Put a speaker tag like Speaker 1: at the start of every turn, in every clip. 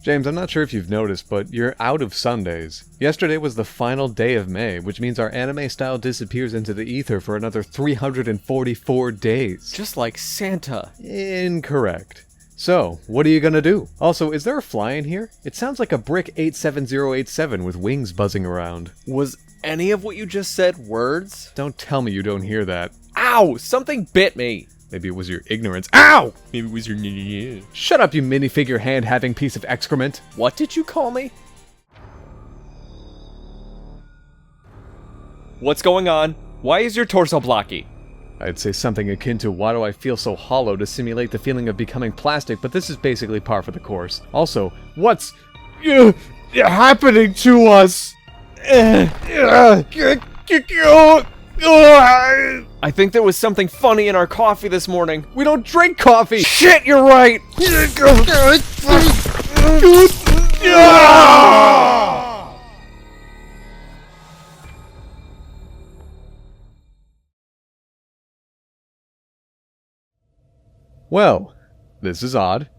Speaker 1: James, I'm not sure if you've noticed, but you're out of Sundays. Yesterday was the final day of May, which means our anime style disappears into the ether for another 344 days.
Speaker 2: Just like Santa.
Speaker 1: Incorrect. So, what are you gonna do? Also, is there a fly in here? It sounds like a brick 87087 with wings buzzing around.
Speaker 2: Was any of what you just said words?
Speaker 1: Don't tell me you don't hear that.
Speaker 2: Ow! Something bit me!
Speaker 1: Maybe it was your ignorance. Ow!
Speaker 2: Maybe it was your
Speaker 1: Shut up, you minifigure hand-having piece of excrement.
Speaker 2: What did you call me? What's going on? Why is your torso blocky?
Speaker 1: I'd say something akin to why do I feel so hollow to simulate the feeling of becoming plastic, but this is basically par for the course. Also, what's happening to us?
Speaker 2: I think there was something funny in our coffee this morning.
Speaker 1: We don't drink coffee!
Speaker 2: Shit, you're right!
Speaker 1: Well, this is odd.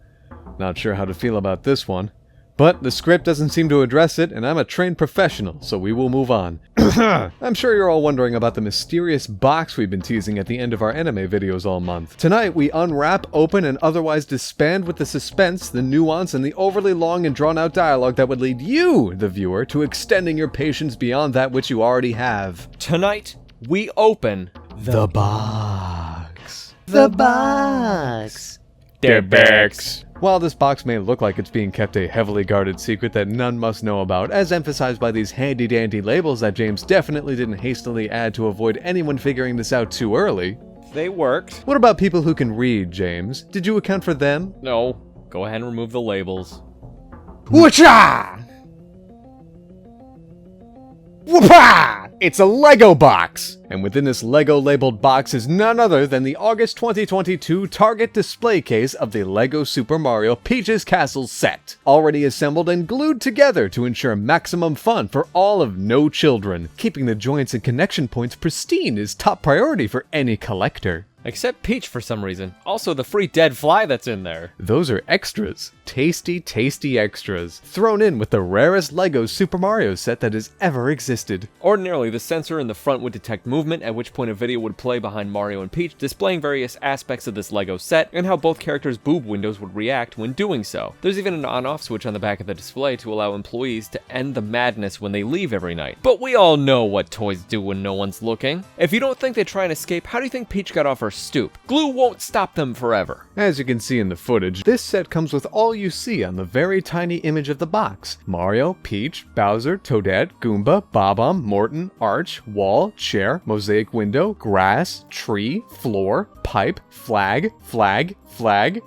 Speaker 1: Not sure how to feel about this one. But the script doesn't seem to address it, and I'm a trained professional, so we will move on. I'm sure you're all wondering about the mysterious box we've been teasing at the end of our anime videos all month. Tonight, we unwrap, open, and otherwise disband with the suspense, the nuance, and the overly long and drawn-out dialogue that would lead you, the viewer, to extending your patience beyond that which you already have.
Speaker 2: Tonight, we open
Speaker 1: The box.
Speaker 2: The box.
Speaker 1: The box. While this box may look like it's being kept a heavily guarded secret that none must know about, as emphasized by these handy-dandy labels that James definitely didn't hastily add to avoid anyone figuring this out too early.
Speaker 2: They worked.
Speaker 1: What about people who can read, James? Did you account for them?
Speaker 2: No. Go ahead and remove the labels.
Speaker 1: Whatcha! Whoopah! It's a Lego box! And within this Lego-labeled box is none other than the August 2022 Target display case of the LEGO Super Mario Peach's Castle set, already assembled and glued together to ensure maximum fun for all of no children. Keeping the joints and connection points pristine is top priority for any collector.
Speaker 2: Except Peach for some reason. Also the free dead fly that's in there.
Speaker 1: Those are extras. Tasty, tasty extras. Thrown in with the rarest LEGO Super Mario set that has ever existed.
Speaker 2: Ordinarily, the sensor in the front would detect movement, at which point a video would play behind Mario and Peach, displaying various aspects of this LEGO set, and how both characters' boob windows would react when doing so. There's even an on-off switch on the back of the display to allow employees to end the madness when they leave every night. But we all know what toys do when no one's looking. If you don't think they try and escape, how do you think Peach got off her stoop? Glue won't stop them forever.
Speaker 1: As you can see in the footage, this set comes with all you see on the very tiny image of the box. Mario, Peach, Bowser, Toadette, Goomba, Bob-omb, Morton, Arch, wall, chair, mosaic window, grass, tree, floor, pipe, flag,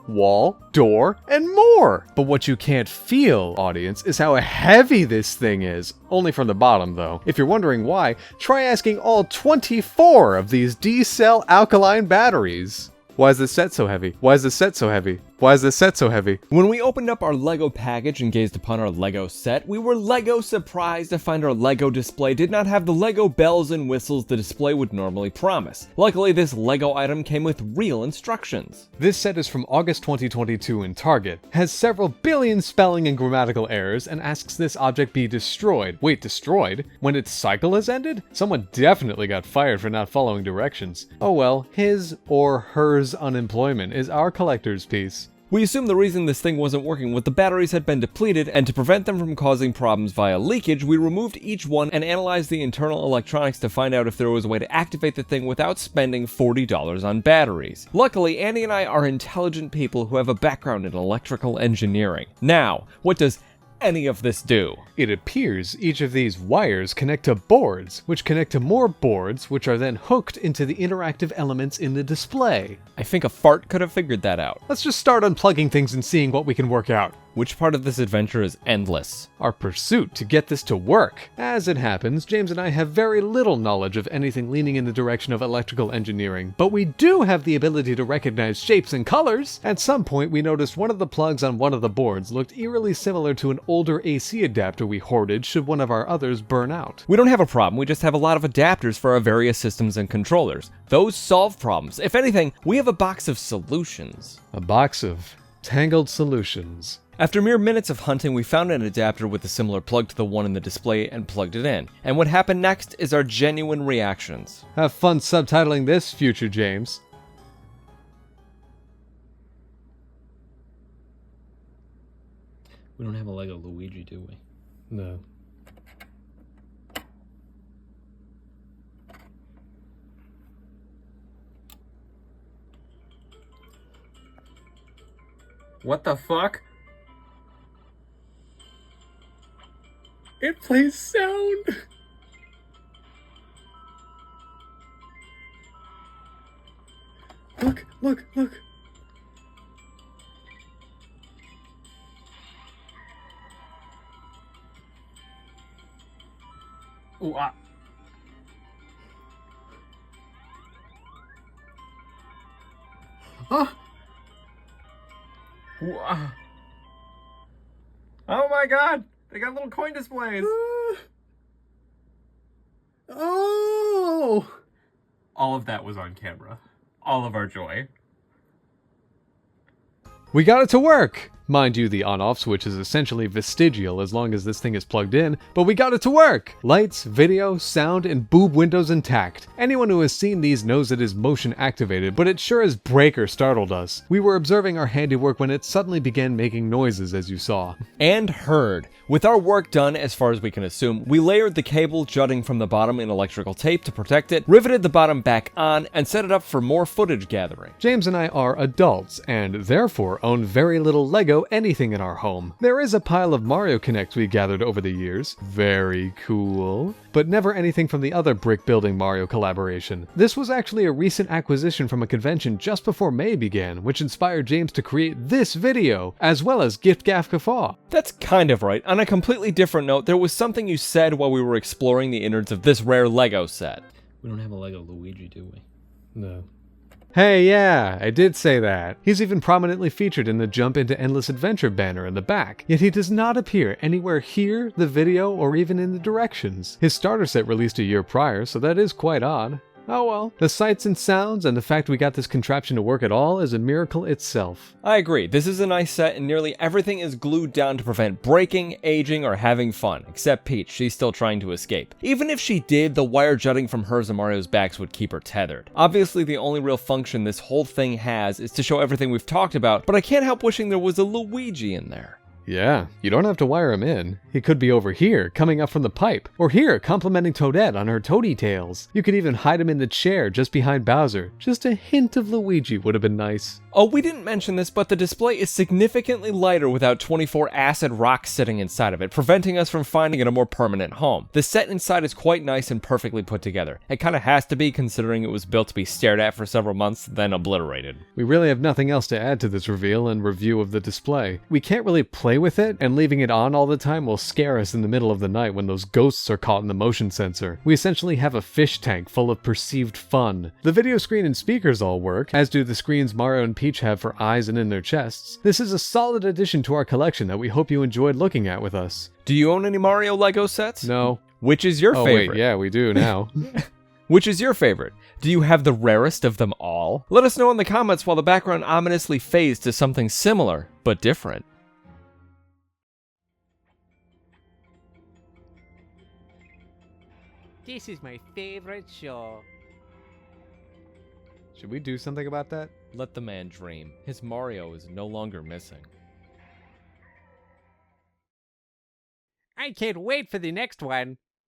Speaker 1: wall, door, and more! But what you can't feel, audience, is how heavy this thing is. Only from the bottom, though. If you're wondering why, try asking all 24 of these D-cell alkaline batteries. Why is this set so heavy? Why is this set so heavy? Why is this set so heavy?
Speaker 2: When we opened up our LEGO package and gazed upon our LEGO set, we were LEGO surprised to find our LEGO display did not have the LEGO bells and whistles the display would normally promise. Luckily, this LEGO item came with real instructions.
Speaker 1: This set is from August 2022 in Target, has several billion spelling and grammatical errors, and asks this object be destroyed. Wait, destroyed? When its cycle has ended? Someone definitely got fired for not following directions. Oh well, his or hers unemployment is our collector's piece.
Speaker 2: We assumed the reason this thing wasn't working was the batteries had been depleted, and to prevent them from causing problems via leakage, we removed each one and analyzed the internal electronics to find out if there was a way to activate the thing without spending $40 on batteries. Luckily, Andy and I are intelligent people who have a background in electrical engineering. Now, what does any of this do?
Speaker 1: It appears each of these wires connect to boards, which connect to more boards, which are then hooked into the interactive elements in the display.
Speaker 2: I think a fart could have figured that out.
Speaker 1: Let's just start unplugging things and seeing what we can work out.
Speaker 2: Which part of this adventure is endless?
Speaker 1: Our pursuit to get this to work. As it happens, James and I have very little knowledge of anything leaning in the direction of electrical engineering, but we do have the ability to recognize shapes and colors. At some point, we noticed one of the plugs on one of the boards looked eerily similar to an older AC adapter we hoarded should one of our others burn out.
Speaker 2: We don't have a problem, we just have a lot of adapters for our various systems and controllers. Those solve problems. If anything, we have a box of solutions.
Speaker 1: A box of tangled solutions.
Speaker 2: After mere minutes of hunting, we found an adapter with a similar plug to the one in the display and plugged it in. And what happened next is our genuine reactions.
Speaker 1: Have fun subtitling this, future James.
Speaker 2: We don't have a Lego Luigi, do we?
Speaker 1: No.
Speaker 2: What the fuck?
Speaker 1: It plays sound. Look, look, look.
Speaker 2: Ooh, ah.
Speaker 1: Oh.
Speaker 2: Ooh, ah. Oh my god! They got little coin displays!
Speaker 1: Oh!
Speaker 2: All of that was on camera. All of our joy.
Speaker 1: We got it to work! Mind you, the on-off switch is essentially vestigial as long as this thing is plugged in, but we got it to work! Lights, video, sound, and boob windows intact. Anyone who has seen these knows it is motion activated, but it sure as breaker startled us. We were observing our handiwork when it suddenly began making noises, as you saw.
Speaker 2: And heard. With our work done, as far as we can assume, we layered the cable jutting from the bottom in electrical tape to protect it, riveted the bottom back on, and set it up for more footage gathering.
Speaker 1: James and I are adults, and therefore own very little Lego anything in our home. There is a pile of Mario Connects we gathered over the years. Very cool. But never anything from the other brick-building Mario collaboration. This was actually a recent acquisition from a convention just before May began, which inspired James to create this video, as well as Gift Gaff Guffaw.
Speaker 2: That's kind of right. On a completely different note, there was something you said while we were exploring the innards of this rare Lego set. We don't have a Lego Luigi, do we?
Speaker 1: No. Hey, yeah, I did say that. He's even prominently featured in the Jump into Endless Adventure banner in the back, yet he does not appear anywhere here, the video, or even in the directions. His starter set released a year prior, so that is quite odd. Oh well. The sights and sounds and the fact we got this contraption to work at all is a miracle itself.
Speaker 2: I agree. This is a nice set and nearly everything is glued down to prevent breaking, aging, or having fun. Except Peach, she's still trying to escape. Even if she did, the wire jutting from hers and Mario's backs would keep her tethered. Obviously, the only real function this whole thing has is to show everything we've talked about, but I can't help wishing there was a Luigi in there.
Speaker 1: Yeah, you don't have to wire him in. He could be over here, coming up from the pipe, or here, complimenting Toadette on her toady tails. You could even hide him in the chair just behind Bowser. Just a hint of Luigi would have been nice.
Speaker 2: Oh, we didn't mention this, but the display is significantly lighter without 24 acid rocks sitting inside of it, preventing us from finding it a more permanent home. The set inside is quite nice and perfectly put together. It kinda has to be, considering it was built to be stared at for several months, then obliterated.
Speaker 1: We really have nothing else to add to this reveal and review of the display. We can't really play with it, and leaving it on all the time will scare us in the middle of the night when those ghosts are caught in the motion sensor. We essentially have a fish tank full of perceived fun. The video screen and speakers all work, as do the screens Mario and Peach have for eyes and in their chests. This is a solid addition to our collection that we hope you enjoyed looking at with us.
Speaker 2: Do you own any Mario Lego sets?
Speaker 1: No.
Speaker 2: Which is your favorite?
Speaker 1: Wait, yeah, we do now.
Speaker 2: Which is your favorite? Do you have the rarest of them all? Let us know in the comments while the background ominously fades to something similar, but different.
Speaker 3: This is my favorite show.
Speaker 1: Should we do something about that?
Speaker 2: Let the man dream. His Mario is no longer missing.
Speaker 3: I can't wait for the next one.